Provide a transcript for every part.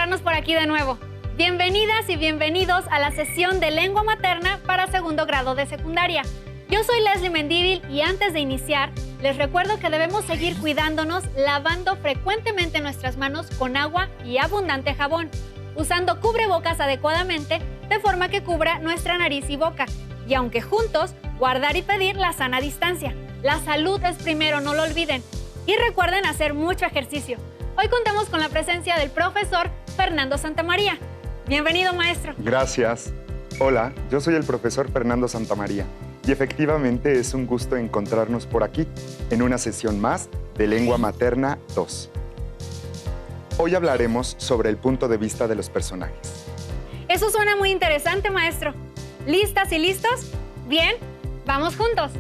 encontrarnos por aquí de nuevo. Bienvenidas y bienvenidos a la sesión de lengua materna para segundo grado de secundaria. Yo soy Leslie Mendívil y antes de iniciar, les recuerdo que debemos seguir cuidándonos lavando frecuentemente nuestras manos con agua y abundante jabón, usando cubrebocas adecuadamente de forma que cubra nuestra nariz y boca. Y aunque juntos, guardar y pedir la sana distancia. La salud es primero, no lo olviden. Y recuerden hacer mucho ejercicio. Hoy contamos con la presencia del profesor Fernando Santamaría. Bienvenido, maestro. Gracias. Hola, yo soy el profesor Fernando Santamaría y efectivamente es un gusto encontrarnos por aquí en una sesión más de Lengua Materna 2. Hoy hablaremos sobre el punto de vista de los personajes. Eso suena muy interesante, maestro. ¿Listas y listos? Bien, vamos juntos.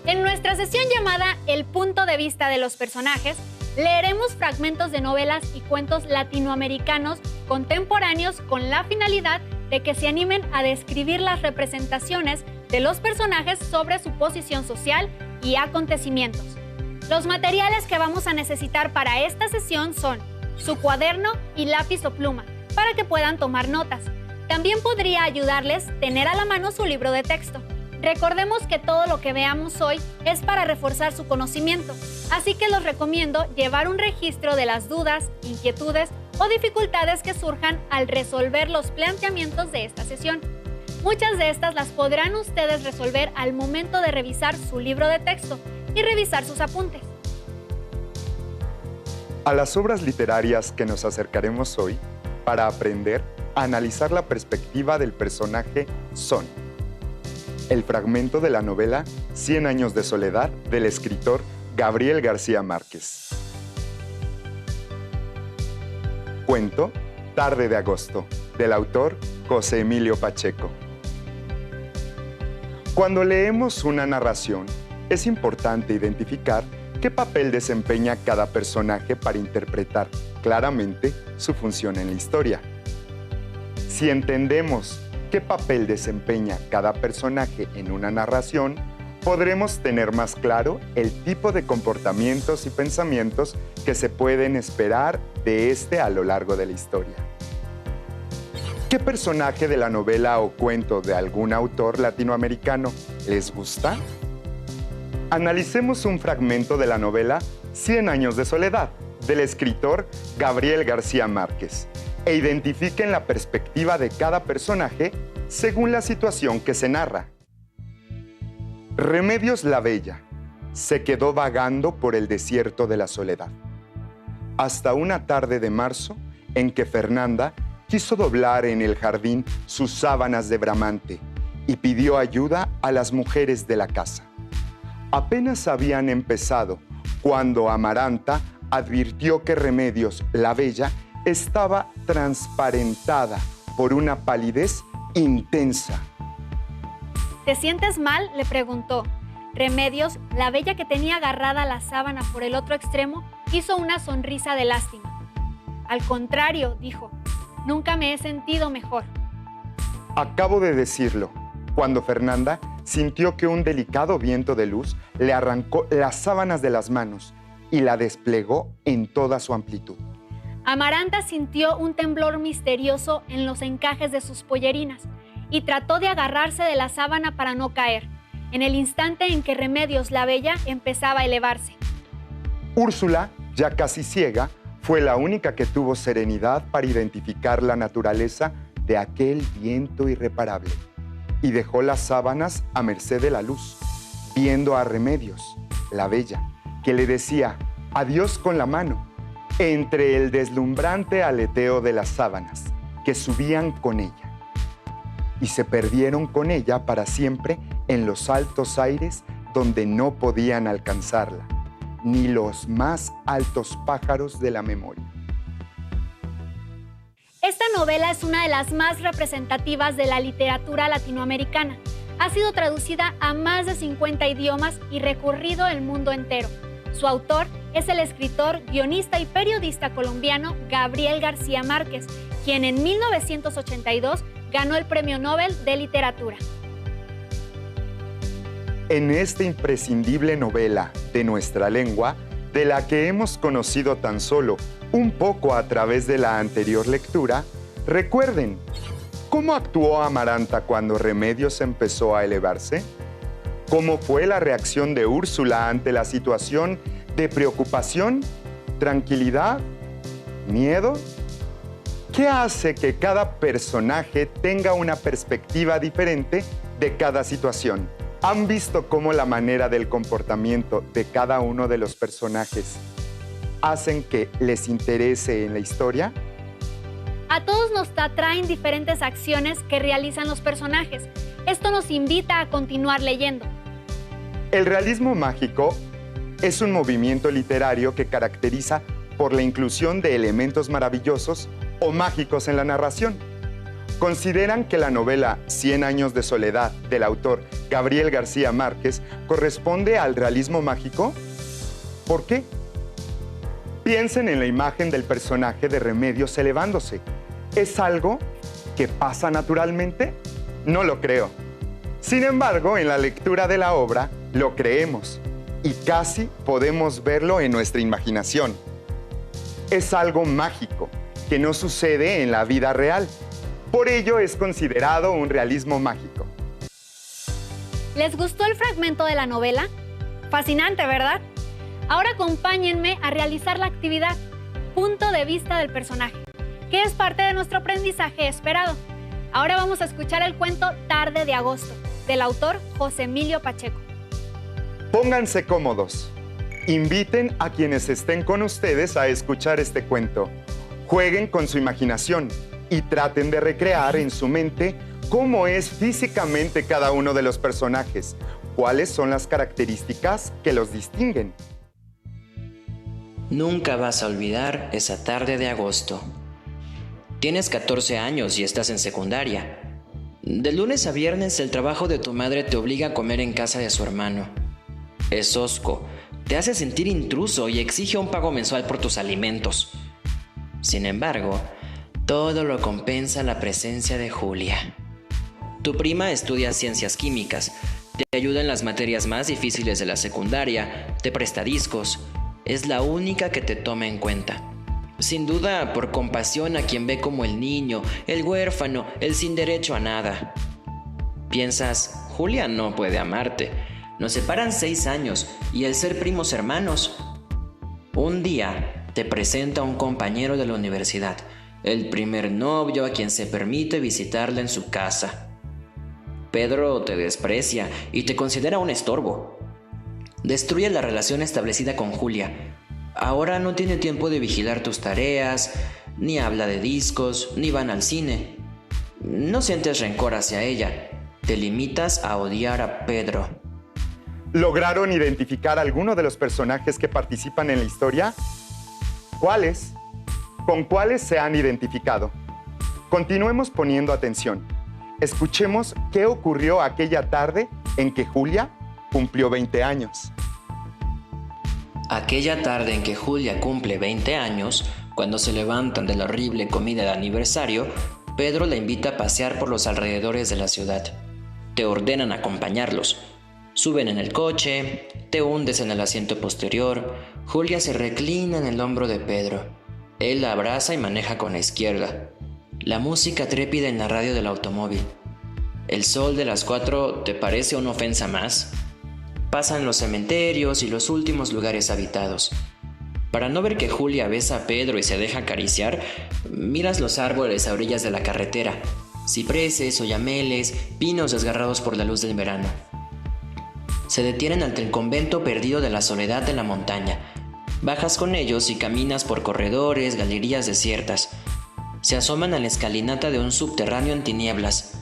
En nuestra sesión llamada El punto de vista de los personajes, leeremos fragmentos de novelas y cuentos latinoamericanos contemporáneos con la finalidad de que se animen a describir las representaciones de los personajes sobre su posición social y acontecimientos. Los materiales que vamos a necesitar para esta sesión son su cuaderno y lápiz o pluma, para que puedan tomar notas. También podría ayudarles tener a la mano su libro de texto. Recordemos que todo lo que veamos hoy es para reforzar su conocimiento, así que los recomiendo llevar un registro de las dudas, inquietudes o dificultades que surjan al resolver los planteamientos de esta sesión. Muchas de estas las podrán ustedes resolver al momento de revisar su libro de texto y revisar sus apuntes. A las obras literarias que nos acercaremos hoy para aprender a analizar la perspectiva del personaje son el fragmento de la novela 100 años de soledad del escritor Gabriel García Márquez. Cuento Tarde de agosto, del autor José Emilio Pacheco. Cuando leemos una narración, es importante identificar qué papel desempeña cada personaje para interpretar claramente su función en la historia. Si entendemos qué papel desempeña cada personaje en una narración, podremos tener más claro el tipo de comportamientos y pensamientos que se pueden esperar de este a lo largo de la historia. ¿Qué personaje de la novela o cuento de algún autor latinoamericano les gusta? Analicemos un fragmento de la novela 100 años de soledad, del escritor Gabriel García Márquez, e identifiquen la perspectiva de cada personaje según la situación que se narra. Remedios la Bella se quedó vagando por el desierto de la soledad, hasta una tarde de marzo en que Fernanda quiso doblar en el jardín sus sábanas de bramante y pidió ayuda a las mujeres de la casa. Apenas habían empezado cuando Amaranta advirtió que Remedios la Bella estaba transparentada por una palidez intensa. ¿Te sientes mal?, le preguntó. Remedios, la bella que tenía agarrada la sábana por el otro extremo, hizo una sonrisa de lástima. Al contrario, dijo, nunca me he sentido mejor. Acabo de decirlo, cuando Fernanda sintió que un delicado viento de luz le arrancó las sábanas de las manos y la desplegó en toda su amplitud. Amaranta sintió un temblor misterioso en los encajes de sus pollerinas y trató de agarrarse de la sábana para no caer, en el instante en que Remedios la Bella empezaba a elevarse. Úrsula, ya casi ciega, fue la única que tuvo serenidad para identificar la naturaleza de aquel viento irreparable y dejó las sábanas a merced de la luz, viendo a Remedios, la Bella, que le decía adiós con la mano, entre el deslumbrante aleteo de las sábanas que subían con ella y se perdieron con ella para siempre en los altos aires donde no podían alcanzarla, ni los más altos pájaros de la memoria. Esta novela es una de las más representativas de la literatura latinoamericana. Ha sido traducida a más de 50 idiomas y recorrido el mundo entero. Su autor es el escritor, guionista y periodista colombiano Gabriel García Márquez, quien en 1982 ganó el Premio Nobel de Literatura. En esta imprescindible novela de nuestra lengua, de la que hemos conocido tan solo un poco a través de la anterior lectura, recuerden, ¿cómo actuó Amaranta cuando Remedios empezó a elevarse? ¿Cómo fue la reacción de Úrsula ante la situación de preocupación, tranquilidad, miedo? ¿Qué hace que cada personaje tenga una perspectiva diferente de cada situación? ¿Han visto cómo la manera del comportamiento de cada uno de los personajes hacen que les interese en la historia? A todos nos atraen diferentes acciones que realizan los personajes. Esto nos invita a continuar leyendo. El realismo mágico es un movimiento literario que caracteriza por la inclusión de elementos maravillosos o mágicos en la narración. ¿Consideran que la novela 100 años de soledad del autor Gabriel García Márquez corresponde al realismo mágico? ¿Por qué? Piensen en la imagen del personaje de Remedios elevándose. ¿Es algo que pasa naturalmente? No lo creo. Sin embargo, en la lectura de la obra lo creemos y casi podemos verlo en nuestra imaginación. Es algo mágico que no sucede en la vida real. Por ello es considerado un realismo mágico. ¿Les gustó el fragmento de la novela? Fascinante, ¿verdad? Ahora acompáñenme a realizar la actividad Punto de vista del personaje, que es parte de nuestro aprendizaje esperado. Ahora vamos a escuchar el cuento Tarde de agosto, del autor José Emilio Pacheco. Pónganse cómodos. Inviten a quienes estén con ustedes a escuchar este cuento. Jueguen con su imaginación y traten de recrear en su mente cómo es físicamente cada uno de los personajes, cuáles son las características que los distinguen. Nunca vas a olvidar esa tarde de agosto. Tienes 14 años y estás en secundaria. De lunes a viernes el trabajo de tu madre te obliga a comer en casa de su hermano. Es hosco, te hace sentir intruso y exige un pago mensual por tus alimentos. Sin embargo, todo lo compensa la presencia de Julia. Tu prima estudia ciencias químicas, te ayuda en las materias más difíciles de la secundaria, te presta discos. Es la única que te toma en cuenta. Sin duda, por compasión a quien ve como el niño, el huérfano, el sin derecho a nada. Piensas, Julia no puede amarte. Nos separan 6 años y el ser primos hermanos. Un día te presenta un compañero de la universidad, el primer novio a quien se permite visitarla en su casa. Pedro te desprecia y te considera un estorbo. Destruye la relación establecida con Julia. Ahora no tiene tiempo de vigilar tus tareas, ni habla de discos, ni van al cine. No sientes rencor hacia ella, te limitas a odiar a Pedro. ¿Lograron identificar alguno de los personajes que participan en la historia? ¿Cuáles? ¿Con cuáles se han identificado? Continuemos poniendo atención. Escuchemos qué ocurrió aquella tarde en que Julia cumplió 20 años. Aquella tarde en que Julia cumple 20 años, cuando se levantan de la horrible comida de aniversario, Pedro la invita a pasear por los alrededores de la ciudad. Te ordenan acompañarlos. Suben en el coche, te hundes en el asiento posterior. Julia se reclina en el hombro de Pedro. Él la abraza y maneja con la izquierda. La música trépida en la radio del automóvil. El sol de las 4 te parece una ofensa más. Pasan los cementerios y los últimos lugares habitados. Para no ver que Julia besa a Pedro y se deja acariciar, miras los árboles a orillas de la carretera, cipreses, oyameles, pinos desgarrados por la luz del verano. Se detienen ante el convento perdido de la soledad de la montaña. Bajas con ellos y caminas por corredores, galerías desiertas. Se asoman a la escalinata de un subterráneo en tinieblas.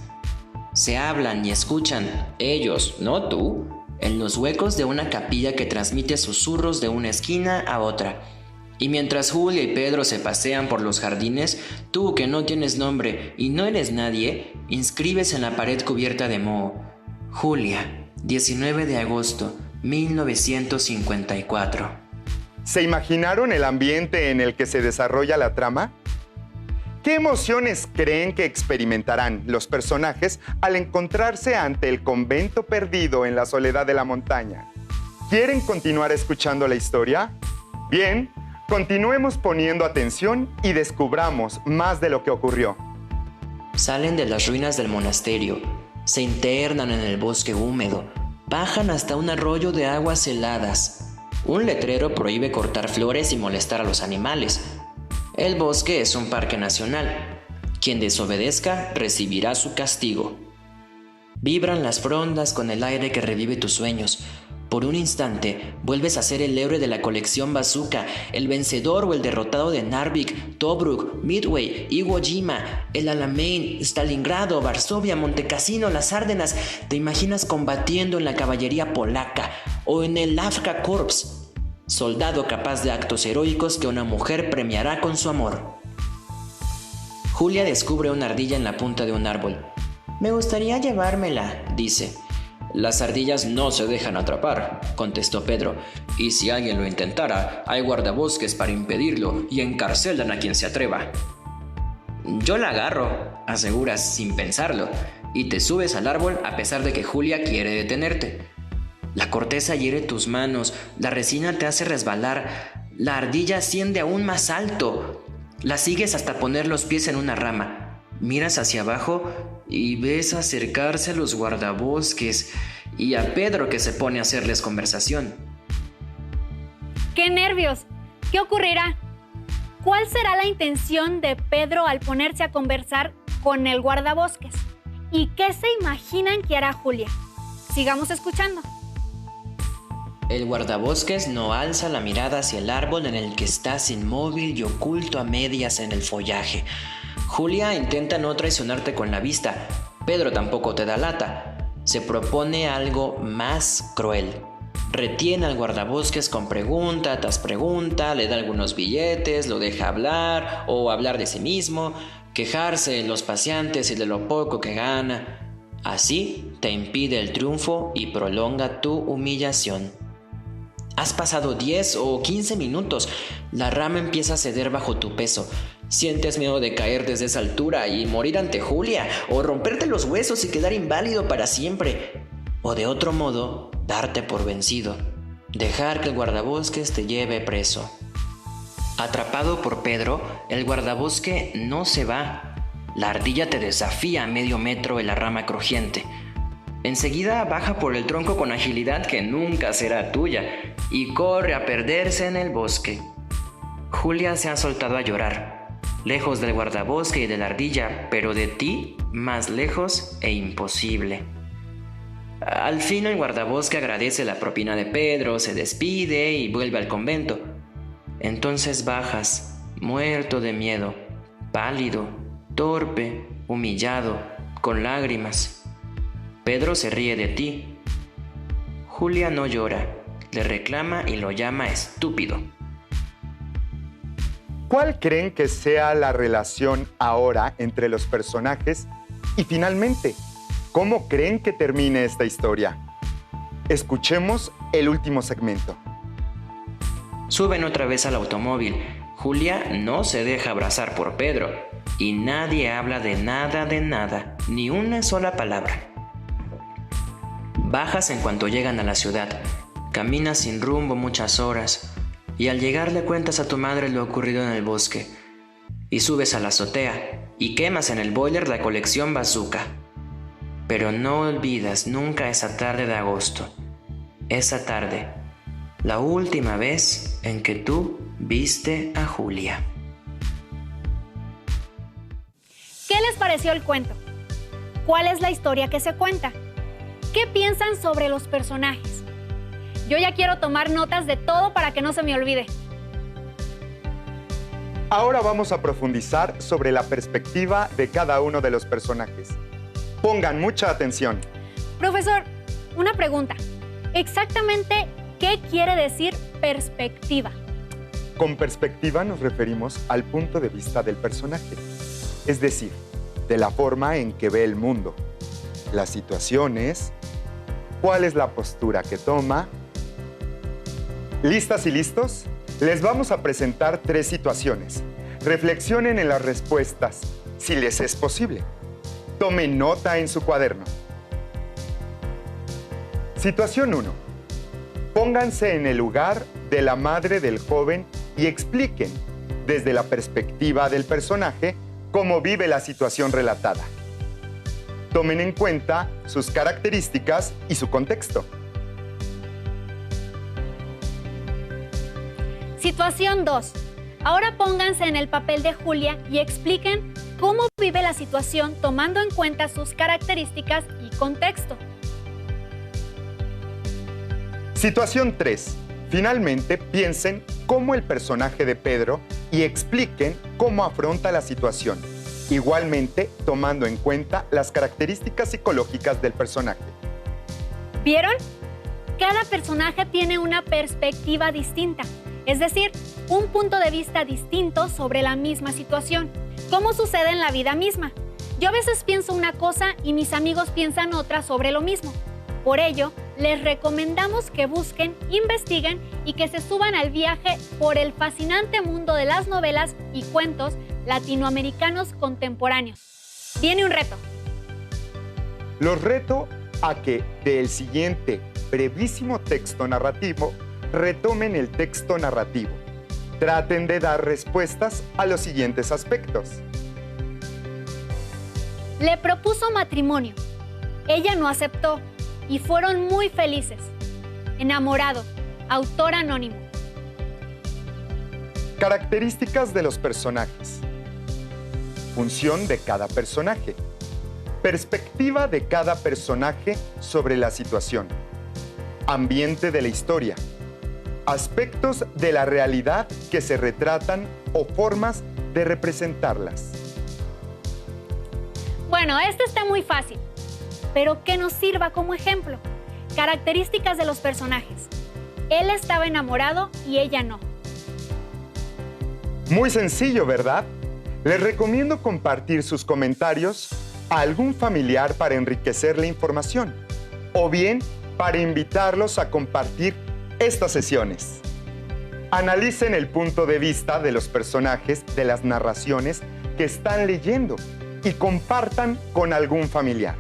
Se hablan y escuchan, ellos, no tú, en los huecos de una capilla que transmite susurros de una esquina a otra. Y mientras Julia y Pedro se pasean por los jardines, tú que no tienes nombre y no eres nadie, inscribes en la pared cubierta de moho: Julia, 19 de agosto, 1954. ¿Se imaginaron el ambiente en el que se desarrolla la trama? ¿Qué emociones creen que experimentarán los personajes al encontrarse ante el convento perdido en la soledad de la montaña? ¿Quieren continuar escuchando la historia? Bien, continuemos poniendo atención y descubramos más de lo que ocurrió. Salen de las ruinas del monasterio, se internan en el bosque húmedo, bajan hasta un arroyo de aguas heladas. Un letrero prohíbe cortar flores y molestar a los animales. El bosque es un parque nacional. Quien desobedezca recibirá su castigo. Vibran las frondas con el aire que revive tus sueños. Por un instante, vuelves a ser el héroe de la colección Bazooka, el vencedor o el derrotado de Narvik, Tobruk, Midway, Iwo Jima, el Alamein, Stalingrado, Varsovia, Montecassino, las Árdenas. Te imaginas combatiendo en la caballería polaca o en el Lafka Corps, soldado capaz de actos heroicos que una mujer premiará con su amor. Julia descubre una ardilla en la punta de un árbol. Me gustaría llevármela, dice. Las ardillas no se dejan atrapar, contestó Pedro, y si alguien lo intentara, hay guardabosques para impedirlo y encarcelan a quien se atreva. Yo la agarro, aseguras sin pensarlo, y te subes al árbol a pesar de que Julia quiere detenerte. La corteza hiere tus manos, la resina te hace resbalar, la ardilla asciende aún más alto. La sigues hasta poner los pies en una rama. Miras hacia abajo y ves acercarse a los guardabosques y a Pedro que se pone a hacerles conversación. ¡Qué nervios! ¿Qué ocurrirá? ¿Cuál será la intención de Pedro al ponerse a conversar con el guardabosques? ¿Y qué se imaginan que hará Julia? Sigamos escuchando. El guardabosques no alza la mirada hacia el árbol en el que estás inmóvil y oculto a medias en el follaje. Julia intenta no traicionarte con la vista. Pedro tampoco te da lata. Se propone algo más cruel. Retiene al guardabosques con pregunta tras pregunta, le da algunos billetes, lo deja hablar o hablar de sí mismo, quejarse de los paseantes y de lo poco que gana. Así te impide el triunfo y prolonga tu humillación. Has pasado 10 o 15 minutos. La rama empieza a ceder bajo tu peso. Sientes miedo de caer desde esa altura y morir ante Julia, o romperte los huesos y quedar inválido para siempre. O de otro modo, darte por vencido. Dejar que el guardabosques te lleve preso. Atrapado por Pedro, el guardabosque no se va. La ardilla te desafía a medio metro en la rama crujiente. Enseguida baja por el tronco con agilidad que nunca será tuya y corre a perderse en el bosque. Julia se ha soltado a llorar, lejos del guardabosque y de la ardilla, pero de ti más lejos e imposible. Al fin el guardabosque agradece la propina de Pedro, se despide y vuelve al convento. Entonces bajas, muerto de miedo, pálido, torpe, humillado, con lágrimas. Pedro se ríe de ti. Julia no llora, le reclama y lo llama estúpido. ¿Cuál creen que sea la relación ahora entre los personajes? Y finalmente, ¿cómo creen que termine esta historia? Escuchemos el último segmento. Suben otra vez al automóvil. Julia no se deja abrazar por Pedro y nadie habla de nada, ni una sola palabra. Bajas en cuanto llegan a la ciudad, caminas sin rumbo muchas horas y al llegar le cuentas a tu madre lo ocurrido en el bosque y subes a la azotea y quemas en el boiler la colección Bazooka. Pero no olvidas nunca esa tarde de agosto, esa tarde, la última vez en que tú viste a Julia. ¿Qué les pareció el cuento? ¿Cuál es la historia que se cuenta? ¿Qué piensan sobre los personajes? Yo ya quiero tomar notas de todo para que no se me olvide. Ahora vamos a profundizar sobre la perspectiva de cada uno de los personajes. Pongan mucha atención. Profesor, una pregunta. Exactamente, ¿qué quiere decir perspectiva? Con perspectiva nos referimos al punto de vista del personaje, es decir, de la forma en que ve el mundo, las situaciones, cuál es la postura que toma. ¿Listas y listos? Les vamos a presentar 3 situaciones. Reflexionen en las respuestas, si les es posible. Tomen nota en su cuaderno. Situación 1. Pónganse en el lugar de la madre del joven y expliquen, desde la perspectiva del personaje, cómo vive la situación relatada. Tomen en cuenta sus características y su contexto. Situación 2. Ahora pónganse en el papel de Julia y expliquen cómo vive la situación tomando en cuenta sus características y contexto. Situación 3. Finalmente, piensen cómo el personaje de Pedro y expliquen cómo afronta la situación, igualmente tomando en cuenta las características psicológicas del personaje. ¿Vieron? Cada personaje tiene una perspectiva distinta, es decir, un punto de vista distinto sobre la misma situación, como sucede en la vida misma. Yo a veces pienso una cosa y mis amigos piensan otra sobre lo mismo. Por ello, les recomendamos que busquen, investiguen y que se suban al viaje por el fascinante mundo de las novelas y cuentos latinoamericanos contemporáneos. Viene un reto. Los reto a que del siguiente brevísimo texto narrativo retomen el texto narrativo. Traten de dar respuestas a los siguientes aspectos. Le propuso matrimonio. Ella no aceptó y fueron muy felices. Enamorado. Autor anónimo. Características de los personajes. Función de cada personaje. Perspectiva de cada personaje sobre la situación. Ambiente de la historia. Aspectos de la realidad que se retratan o formas de representarlas. Bueno, este está muy fácil, pero que nos sirva como ejemplo. Características de los personajes. Él estaba enamorado y ella no. Muy sencillo, ¿verdad? Les recomiendo compartir sus comentarios a algún familiar para enriquecer la información, o bien para invitarlos a compartir estas sesiones. Analicen el punto de vista de los personajes de las narraciones que están leyendo y compartan con algún familiar.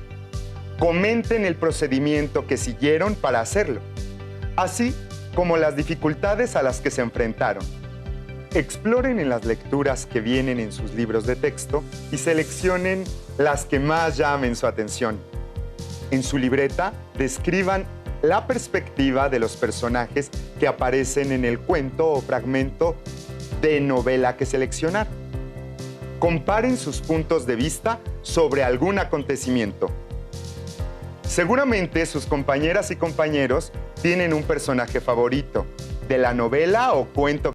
Comenten el procedimiento que siguieron para hacerlo, así como las dificultades a las que se enfrentaron. Exploren en las lecturas que vienen en sus libros de texto y seleccionen las que más llamen su atención. En su libreta, describan la perspectiva de los personajes que aparecen en el cuento o fragmento de novela que seleccionaron. Comparen sus puntos de vista sobre algún acontecimiento. Seguramente sus compañeras y compañeros tienen un personaje favorito de la novela o cuento.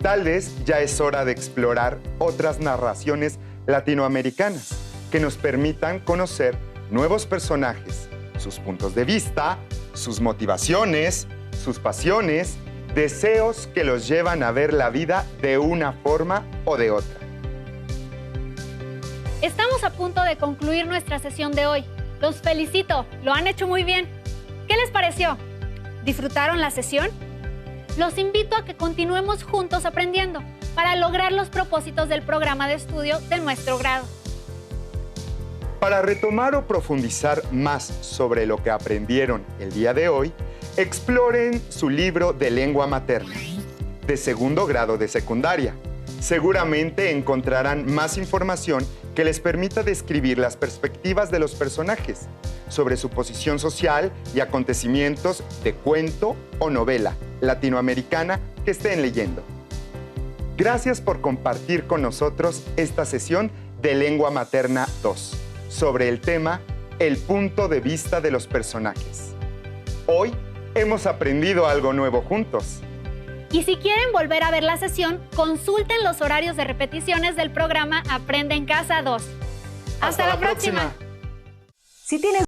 Tal vez ya es hora de explorar otras narraciones latinoamericanas que nos permitan conocer nuevos personajes, sus puntos de vista, sus motivaciones, sus pasiones, deseos que los llevan a ver la vida de una forma o de otra. Estamos a punto de concluir nuestra sesión de hoy. Los felicito, lo han hecho muy bien. ¿Qué les pareció? ¿Disfrutaron la sesión? Los invito a que continuemos juntos aprendiendo para lograr los propósitos del programa de estudio de nuestro grado. Para retomar o profundizar más sobre lo que aprendieron el día de hoy, exploren su libro de lengua materna, de segundo grado de secundaria. Seguramente encontrarán más información que les permita describir las perspectivas de los personajes sobre su posición social y acontecimientos de cuento o novela latinoamericana que estén leyendo. Gracias por compartir con nosotros esta sesión de Lengua Materna 2 sobre el tema El punto de vista de los personajes. Hoy hemos aprendido algo nuevo juntos. Y si quieren volver a ver la sesión, consulten los horarios de repeticiones del programa Aprende en Casa 2. ¡Hasta la próxima! Si tienes